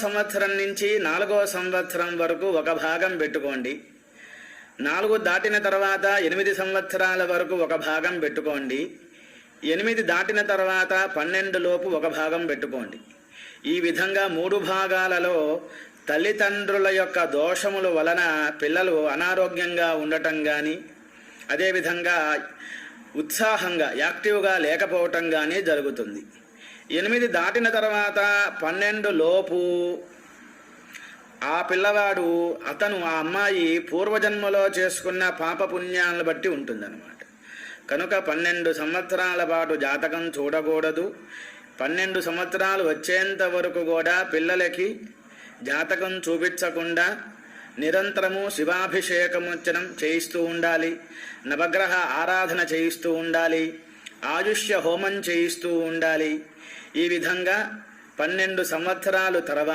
సంవత్సరం నుంచి 4వ సంవత్సరం వరకు ఒక భాగం పెట్టుకోండి. 4 దాటిన తర్వాత 8 సంవత్సరాల వరకు ఒక భాగం పెట్టుకోండి. 8 దాటిన తర్వాత 12 లోపు ఒక భాగం పెట్టుకోండి. ఈ విధంగా 3 భాగాలలో తల్లిదండ్రుల యొక్క దోషముల వలన పిల్లలు అనారోగ్యంగా ఉండటం కానీ, అదేవిధంగా ఉత్సాహంగా యాక్టివ్గా లేకపోవటం కానీ జరుగుతుంది. 8 దాటిన తర్వాత 12 లోపు ఆ పిల్లవాడు ఆ అమ్మాయి పూర్వజన్మలో చేసుకున్న పాపపుణ్యాలను బట్టి ఉంటుందన్నమాట. కనుక 12 సంవత్సరాల పాటు జాతకం చూడకూడదు. 12 సంవత్సరాలు వచ్చేంత వరకు కూడా పిల్లలకి జాతకం చూపించకుండా నిరంతరము శివాభిషేకముచ్చనం చేయిస్తూ ఉండాలి, నవగ్రహ ఆరాధన చేయిస్తూ ఉండాలి, ఆయుష్య హోమం చేయిస్తూ ఉండాలి. ఈ విధంగా 12 సంవత్సరాలు తర్వాత